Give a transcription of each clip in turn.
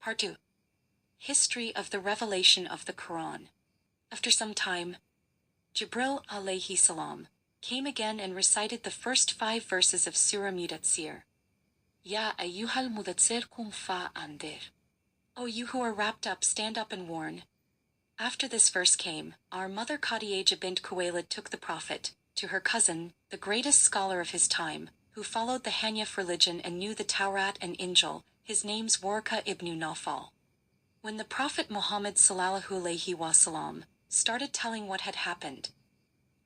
Part 2. History of the Revelation of the Qur'an. After some time, Jibril alayhi salam came again and recited the first 5 verses of Surah Mudaththir. Ya ayyuhal mudaththir qum fa andir. O you who are wrapped up, stand up and warn. After this verse came, our mother Khadija bint Khuwaylid took the Prophet to her cousin, the greatest scholar of his time, who followed the Hanif religion and knew the Tawrat and Injil. His name's Warqa ibn Nawfal. When the Prophet Muhammad sallallahu alaihi wasallam started telling what had happened,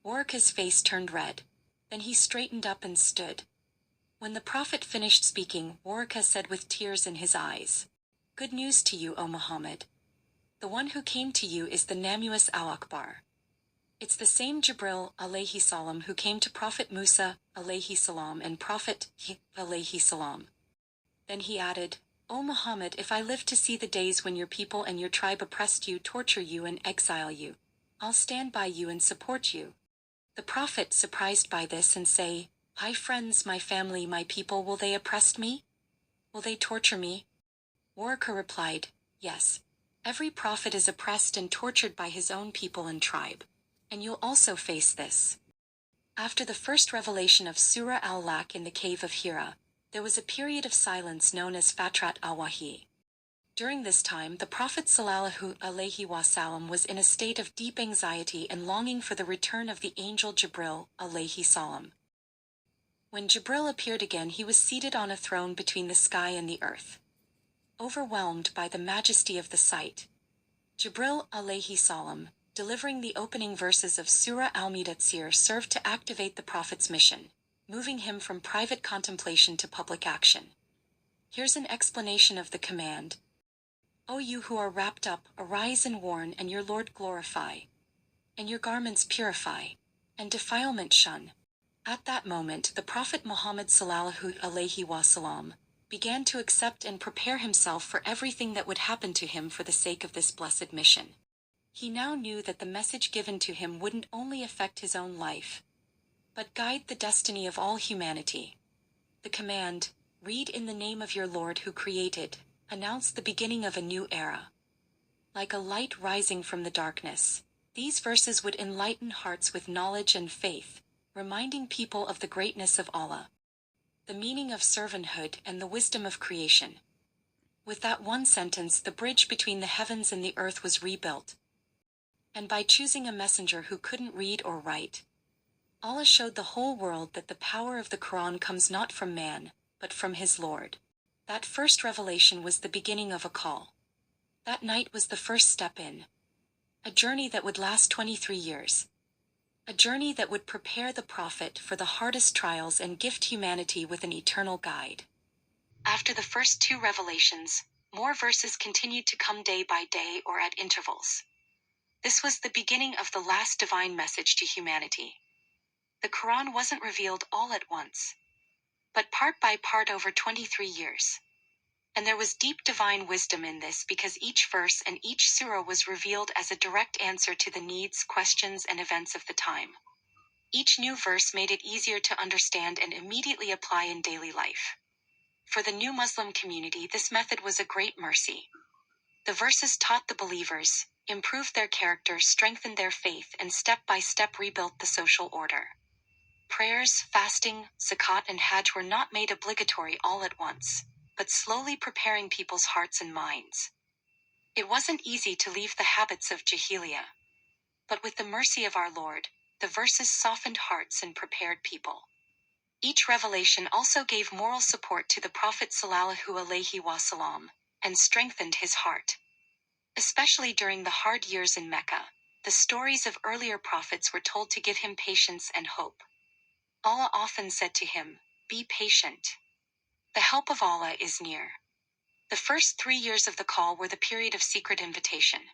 Warqa's face turned red. Then he straightened up and stood. When the Prophet finished speaking, Warqa said with tears in his eyes, "Good news to you, O Muhammad. The one who came to you is the Namuus al-Akbar. It's the same Jibril alayhi salam who came to Prophet Musa alayhi salam and Prophet alayhi salam." Then he added, "O Muhammad, if I live to see the days when your people and your tribe oppressed you, torture you and exile you, I'll stand by you and support you." The Prophet, surprised by this, and say, "My friends, my family, my people, will they oppress me? Will they torture me?" Warqa replied, "Yes. Every prophet is oppressed and tortured by his own people and tribe. And you'll also face this." After the first revelation of Surah al-Laq in the cave of Hira, there was a period of silence known as Fatrat al-Wahi. During this time, the Prophet sallallahu alaihi wasallam was in a state of deep anxiety and longing for the return of the angel Jibril alayhi salam. When Jibril appeared again, he was seated on a throne between the sky and the earth. Overwhelmed by the majesty of the sight, Jibril alayhi salam, delivering the opening verses of Surah al-Mudaththir, served to activate the Prophet's mission, moving him from private contemplation to public action. Here's an explanation of the command. "O you who are wrapped up, arise and warn, and your Lord glorify, and your garments purify, and defilement shun." At that moment, the Prophet Muhammad sallallahu alaihi wasallam began to accept and prepare himself for everything that would happen to him for the sake of this blessed mission. He now knew that the message given to him wouldn't only affect his own life, but guide the destiny of all humanity. The command, "Read in the name of your Lord who created," announced the beginning of a new era. Like a light rising from the darkness, these verses would enlighten hearts with knowledge and faith, reminding people of the greatness of Allah, the meaning of servanthood, and the wisdom of creation. With that one sentence, the bridge between the heavens and the earth was rebuilt. And by choosing a messenger who couldn't read or write, Allah showed the whole world that the power of the Qur'an comes not from man, but from his Lord. That first revelation was the beginning of a call. That night was the first step in a journey that would last 23 years. A journey that would prepare the Prophet for the hardest trials and gift humanity with an eternal guide. After the first 2 revelations, more verses continued to come day by day or at intervals. This was the beginning of the last divine message to humanity. The Quran wasn't revealed all at once, but part by part over 23 years. And there was deep divine wisdom in this, because each verse and each surah was revealed as a direct answer to the needs, questions, and events of the time. Each new verse made it easier to understand and immediately apply in daily life. For the new Muslim community, this method was a great mercy. The verses taught the believers, improved their character, strengthened their faith, and step by step rebuilt the social order. Prayers, fasting, zakat, and hajj were not made obligatory all at once, but slowly preparing people's hearts and minds. It wasn't easy to leave the habits of jahiliyyah, but with the mercy of our Lord, the verses softened hearts and prepared people. Each revelation also gave moral support to the Prophet sallallahu alaihi wasallam and strengthened his heart. Especially during the hard years in Mecca, the stories of earlier prophets were told to give him patience and hope. Allah often said to him, "Be patient. The help of Allah is near." The first 3 years of the call were the period of secret invitation.